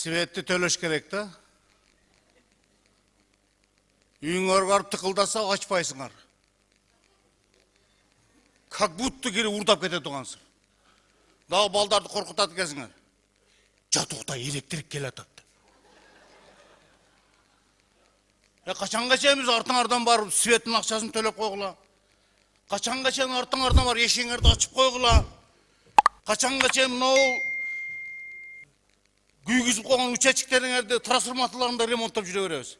Светті төлөш керек та. Үйіңер барып тықылдаса açпайсыңар. Как будто кері урдап кете тұрғансың. Дағы балдарды қорқытады кезіңер. Жатуқта электрик келе атады. Қашанға шейін артыңардан барып светтің ақшасын төлеп қойғыла. Қашанға шейін артыңардан бар ешеңерді açып қойғыла. Қашанға шейін мынау күйгізіп қойған участоктеріңерді трансформаторларында ремонттап жүре береміз.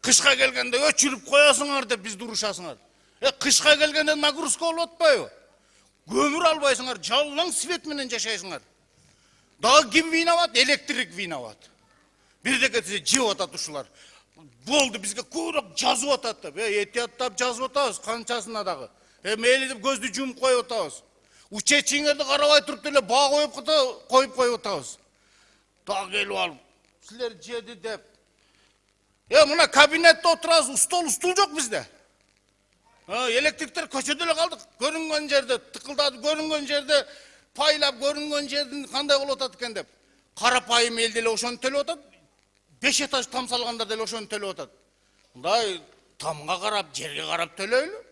Қышқа келгенде өчіріп қоясыңар деп бізді ұрышасыңар. Қышқа келгенде нагрузка болып отпайбы? Көмір албайсыңар, жалаң светменен жашайсыңар. Дағы ким виноват? Электрик виноват. Бірде кетсе жеп атат ушулар. Болды бізге көбірек жазып атат деп. Етияттап жазып атабыз қаншасына дағы. Мейлі деп көзді жұмып қойып атабыз. Учетчиңерді қарабай тұрып деле баа қойып атабыз. Дағы келіп алып, сілер жеді деп. Мына кабинетте отырасыз, стол жоқ бізде. Электриктер көшеделе қалдық. Көрінген жерде тықылдады, көрінген жерде пайлап, көрінген жердің қандай болып атады екен деп. Қарапайым елделе ошоны төлеп атады. 5 этаж там салғандар деле ошоны төлеп атады. Мындай тамға қарап, жерге қарап төлөйлү.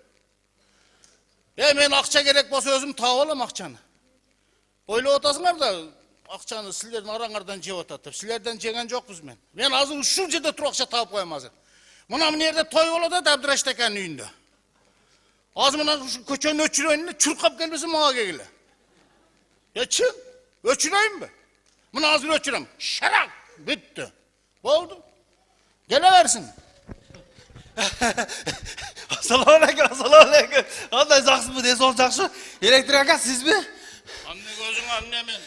Мен ақша керек болса өзім тауып алам ақшаны. Ойлап атасыңар да, ақшаны сілердің араңардан жеп атады. Сілерден жеген жоқпыз мен. Мен азыр ушул жерде туруп ақша тауып коем азыр. Мына жерде той болот да Абдыраш аканын үйүндө. Азыр мына көчөнү өчүрөйүн, чуркап келбесе мага келгиле. Чын, өчүрөйүнбү? Мына азыр өчүрөм. Шарак, бүттү. Болду. Келе берсин. Assalamu alaikum. Qanday жақсымы, десі ол жақшы? Электр ака, сіз бе? Анне көзің, анне мен.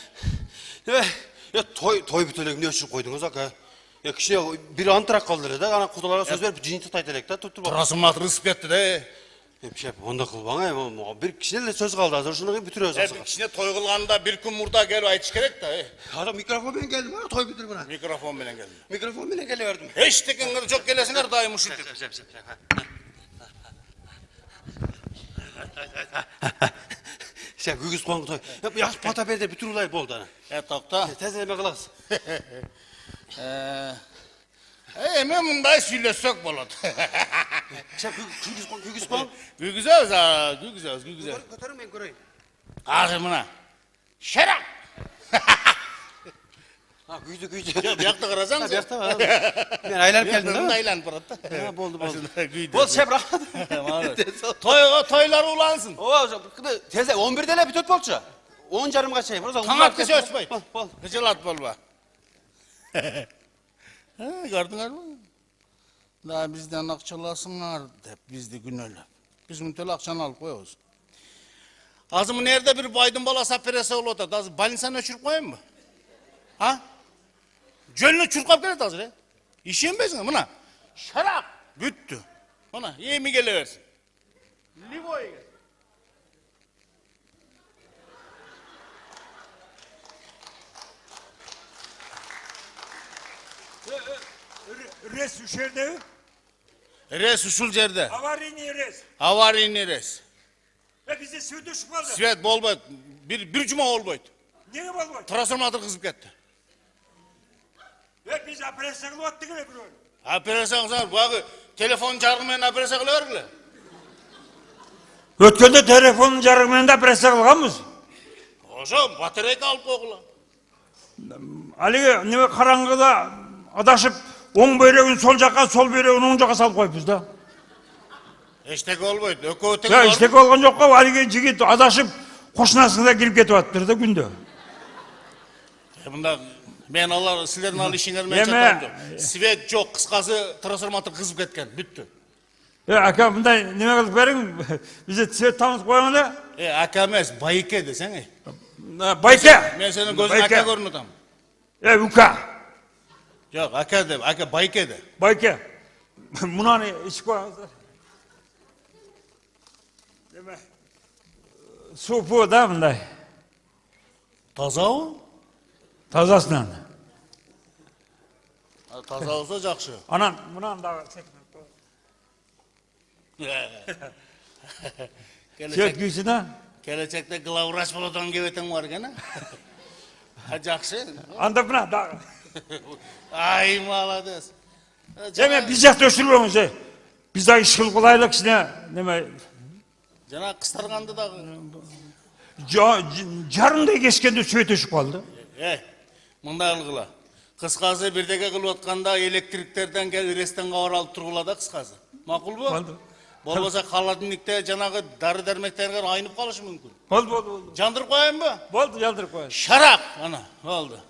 Той бүтелек не үшін қойдыңыз, ака? Кішіне бір антырақ қалдыр еді, ана құдаларға сөз беріп жиынтық айтарек та, тұр-тұр бар. Трансформатор ысып кетті де. Шеп, онда қылбаңа, бір кішіне сөз қалды, азыр шыны бүтір өз асыға. Кішіне той қылғанда бір күн мұрда келіп айтыш керек та. Ада микрофонмен келдім, той бүтір бұна. Микрофонмен келдім. Микрофонмен келе бердім. Ештекеңір жоқ келесіңер дайым ұшылдық. Шеп, үгіз қоңғы той. Яш пата берді бүтір ұлай болды. Тоқта. Тәзілеме қылас. Мен мұндай сөйлесек болады. Шеп, үгіз қоң? Күгіземіз. Көтерің мен көрейін. Ағы мұна. Шарап! Күйді. Бияқты қарасаң? Бияқты. Мен айланып келдім, да? Мен айланып барады. Болды. Бол, шеп, рахмат. Тойлар улансın. Тезде, 11-деле бүтөт болчу. 10:30-га чейин. Таң аткысы өтпөйт. Гыжылат болба. Gördüңөр мü? Да бизден акчаласыңар деп бизди күнөөлөп. Биз мынтел акчаны алып коебуз. Азыр мына жерде бир байдын баласы операция болуп атат. Азыр больницаны өчүрүп коеюнбу? Жөнүнө чуркап келет азыр, Ишенбейсиңер, мына. Шарап бүттү. Мына эми келе берсин. Ливой. Res üşerde? Res uşul жерде. Аварийный рес. Bizde свет düşüp kaldı. Свет болбойт. Bir жума болбойт. Неге болбойт? Трансформатор кызып кетти. Biz operasiya kılıp attık ele bir oyun. Operasiya kılsаңыз, bagı telefon jargı менен operasiya kıla bergilе. Ötkende telefonun jarıgı da operasiya kılganmız. Ошо батарейка алып койгула. Алиге неме караңгыда адашып оң бөйрөгүн сол жакка, сол бөйрөгүн оң жакка салып коюпбуз да. Эчтеке болбойт. Экөө тең. Эчтеке болгон жок го, алиге жигит адашып кошунасына кирип кетип атыптыр да күндө. Мында мен алар силердин ал ишиңер менен чатам. Свет жок, кыскасы трансформатор кызып кеткен, бүттү. Ака мындай неме кылып бериң, бизде свет тамыз коюң да. Ака эмес, байке десең. Байке. Мен сенин көзүң ака көрүнүп атам. Ука. Жок, ака деп, ака байке де. Байке. Мунаны ичип коюңуздар. Деме. Супу да мындай. Тазабы? Тазасынан. Таза болсо жакшы. Анан мунан дагы чек күйсү да. Келечекте главврач болотон кебетең бар экен, Жакшы. Анда мына дагы. Ay молодец. Hemen biz yakta öşürüyoruz. Biz de iş kıl kolaylık içine. Жана кыстарганды дагы. Jarımda geçkende söğüteşip kaldı. Мындай кылгыла. Кыскасы бирдеке кылып атканда электриктерден келип рестен кабар алып тургула да кыскасы. Макулбу? Болду. Болбосо холодильникте жанагы дары дармектерге айнып калышы мүмкүн. Oldu. Жандырып коеюнбу? Oldu yaldırıp koyalım. Шарак, ана, болду.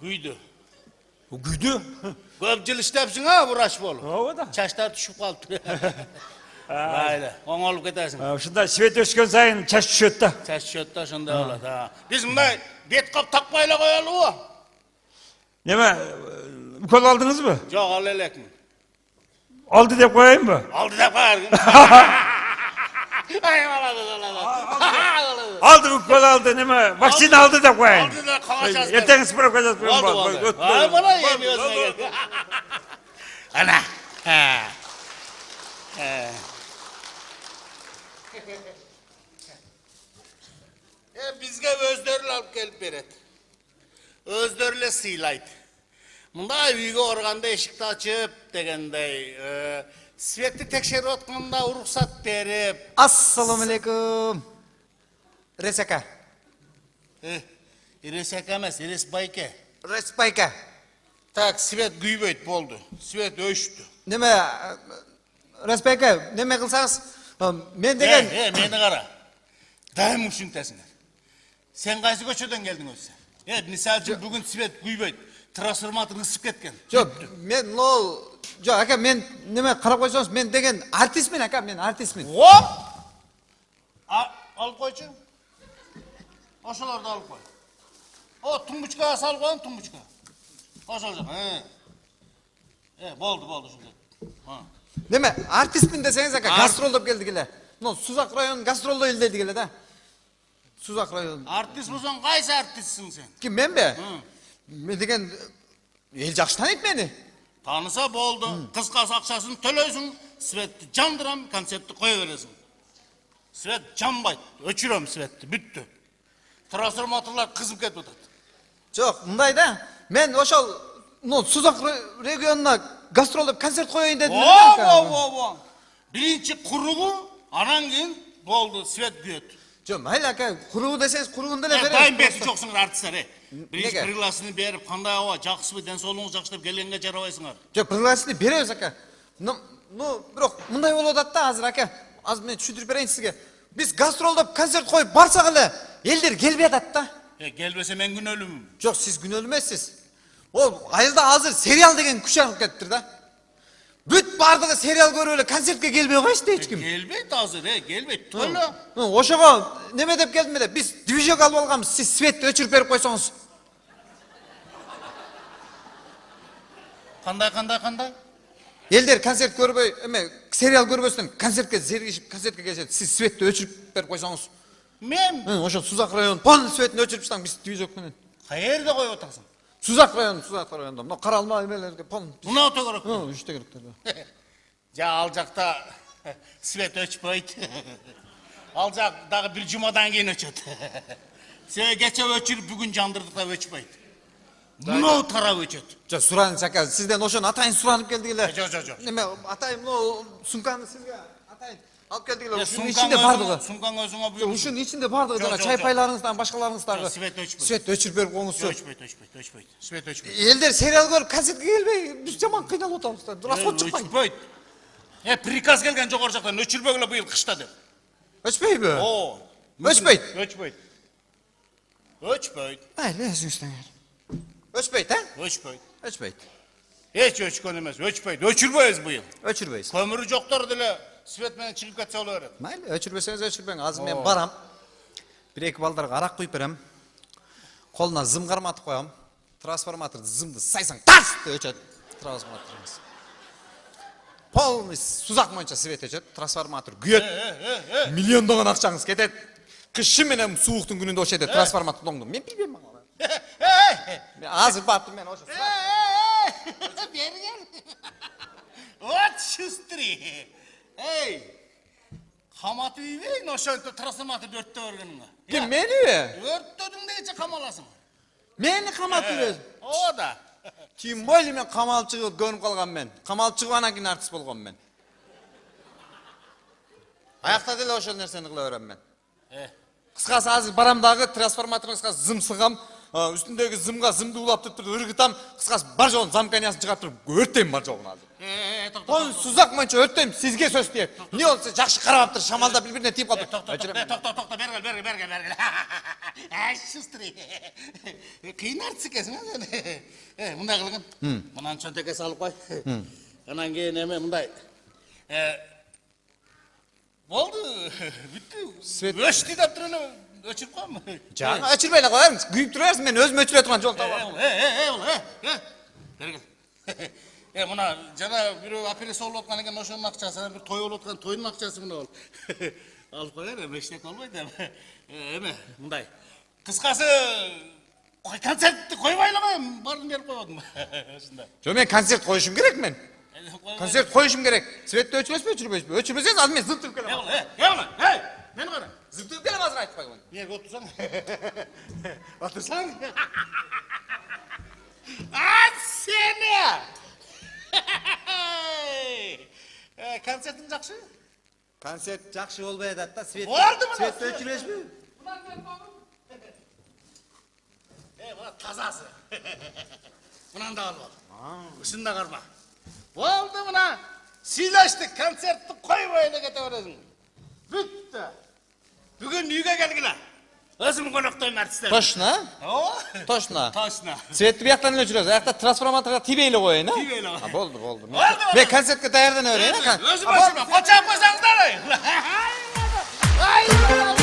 Күйдү. O güdü. Көп жыл иштепсиң а, врач болуп. O da. Чачтар түшүп калыптыр. Айла, оңолуп кетесиң. Şunda sivet öşken sayın çaş düşüyor da. Чач түшөт да ошондой болот. Биз мындай бет кап такпай эле коелубу? Neme? Ukol aldınız mı? Жок, ал элекмин. Aldı deyip koyayım mı? Алды деп коерсиң. Ай, Aldı ukol aldı neme? Vaksin aldı deyip koyayım. Алды деп калачасың. Erten споров koyacağız. Болду. Ай, бала эми өзүңө кел. Ана. Бизге өздөрү эле алып келип берет. Өздөрү эле сыйлайт. Мындай үйгө барганда эшикти ачып дегендей, светти текшерип атканда уруксат берип. Assalamu alaikum. Resaka. Иресек эмес, Ирес байке. Респайка. Так, свет күйбөйт болду. Свет өчтү. Неме Респайка, неме кылсаңыз, мен деген Мени кара. Дайым ушинтесиңер. Сен кайсы көчөдөн келдиң өзү? Мисалы үчүн бүгүн свет күйбөйт. Трансформатор ысып кеткен. жок, мен жок, ака мен неме карап койсоңуз, мен деген артистмин, ака, мен артистмин. Оп! Алып койчу. Ошолорду алып кой. О, тумбучкага салып коюн, тумбучка. Ошол жак. Болду ушундай. Неме артистмин десеңиз, ака, гастролдоп келдик эле. Сузак район гастролдо элдедик эле да. Сузак район. Артист болсоң кайсы артистсиң сен? Ким, менби? Мен деген эл жакшы тааныйт мени. Таныса болду. Кыскасы акчасын төлөйсүң, светти жандырам, концертти кое бересиң. Свет жанбайт, өчүрөм светти, бүттү. Трансформаторлар кызып кетип атат. Жок, мындай да. Мен ошол Сузак регионуна гастролдоп концерт коеюн дедим. Биринчи курулу, анан кийин болду, свет күйөт. Жок, майли ака, куруу десеңиз куруун деле берем. Дайым берсиң жоксуңар артисттер. Биринчи Неге? пригласыны берип, кандай аба, жакшысыбы, ден соолугуңуз жакшы деп келгенге жарабайсыңар. Жок, пригласительный беребиз ака. Бирок мындай болуп атат да азыр ака. Азыр мен түшүндүрүп берейин сизге. Биз гастролдоп концерт коюп барсак эле, элдер келбей атат да. Келбесе мен күнөөлүүмүн. Жок, сиз күнөөлүү эмессиз. Ол айылда азыр сериал деген күч алып кетиптир да. Бүт бардыгы сериал көрүп эле концертке келбей койчу эч ким. Келбейт азыр, келбейт. Төлө. Ошого неме деп келдим эле. Биз движок алып алганбыз. Сиз светти өчүрүп берип койсоңуз. Кандай? Элдер концерт көрбөй, сериал көрбөстөн концертке зергишип, концертке келишет. Сиз светти өчүрүп берип койсоңуз. Мен Ошо Сузак район полный светин өчүрүп чыксаң, биз движок менен. каерде коюп атасың? Сузак районунда. Мына каралма эмелерге полный. Мына өтө керек. Үште керектер. Ал жакта свет өчпөйт. Ал жак дагы бир жумадан кийин өчөт. Себеби кече өчүрүп бүгүн жандырдык да өчпөйт. Мына тарап өчөт. Жок, суранып ака, сизден ошону атайын суранып келдик эле. Жок. Неме, атайын мына сумканы сизге атайын алып келдик эле. Ушунун ичинде бардыгы. Сумкаң өзүңө буюрт. Ушунун ичинде бардыгы жана чайпайларыңыздан, башкаларыңыздагы. Свет өчпөйт. Свет өчүрүп берип коюңузчу. Өчпөйт. Свет өчпөйт. Элдер сериал көрүп концертке келбей, биз жаман кыйналып атабыз да. Расход чыкпайт. Өчпөйт. Приказ келген жогору жактан өчүрбөгүлө быйыл кышта деп. Өчпөйбү? Өчпөйт. Айли, өзүңүздөн. Өчпөйт, Өчпөйт. Эч өчкөн эмес, өчүрбөйбүз быйыл. Өчүрбөйсүз. Көмүрү жоктор деле свет менен чыгып кетсе боло берет. Майли, өчүрбөсөңүз өчүрбөң. Азыр мен барам. Бир-эки балдарга арак куюп берем. Колуна зым карматып коем. Трансформаторду зымды сайсаң, тас деп өчөт. Трансформаторубуз. Полный Сузак боюнча свет өчөт. Трансформатор күйөт. Миллиондогон акчаңыз кетет. Кышы менен сууктун күнүндө ошол жерде трансформатор тоңду. Мен билбейм ага. Мен азыр баптым мен ошо. Бери кел. Вот шустри. Каматып ийбейин ошентип трансформаторду өрттөп бергениңе. Ким, мениби? Өрттөдүң дегенче камаласың. Meni qamaltib yurasiz. O da. Kim boyli men qamalып чыгып көрүнүп калган мен. Qamalып чыгып анан кийин артист болгон мен. Аякта деле ошол нерсени кыла берем мен. Кыскасы азыр барам дагы трансформаторга кыскасы зым сыгам, үстүндөгү зымга зымды улап туруп ыргытам, кыскасы бар жогун замканиясын чыгарып туруп өртөйм бар жогун азыр. Тон сузак менче өртөйм, сизге сөз тиеп. Эмне болсо жакшы карап тур, шамалда бири-бирине тиип калды. Токто, бергел. Шустрый. Кыйын артист экенсиң а сен. Мындай кылгын. Мынаны чөнтөккө салып кой. Анан кийин эме мындай. Болду. Бүттү. Өчтү деп туруп эле өчүрүп койму? Жаңа өчүрбөй эле коерсиң, күйүп турасың, мен өзүм өчүрө турган жол табам. Бергел. Мына жана бирөө операция болуп аткан экен, ошонун акчасы, бир той болуп аткан тойдун акчасы мына бол. Алып коер, эчтеке болбойт эми. Эме, мындай. Кыскасы, концертти койбой эле коем, баарын берип койбодум. Ушундай. Жо мен концерт коюшум керек мен. Концерт коюшум керек. Светти өчүрөсүзбү, өчүрбөйсүзбү? Өчүрбөсөңүз азыр мен зыптырып келем. Мени кара. Зыптырып келем азыр айтып койгон. Эмнеге отурсаң? Сени! Концертин жакшы? Концерт жакшы болбой атат да, Светти. Болду мына. Светти өчүрөсүзбү? Мына тазасы. Мынаны да алып ал. Ушуну да карма. Болду мына. Сүйлөштүк, концертти койбой эле кете бересиң. Бүттү. Бүгүн үйгө келгиле. Өзүм коноктойм артисттер. Точно? Точно. Точно. Светти бияктан эле өчүрөсүз. Аякта трансформаторго тибей эле коеюн, а? Тибей эле кой. Болду. Мен концертке даярдана берейин, а? Өзүм, кочоп койсоңуздар. Ай!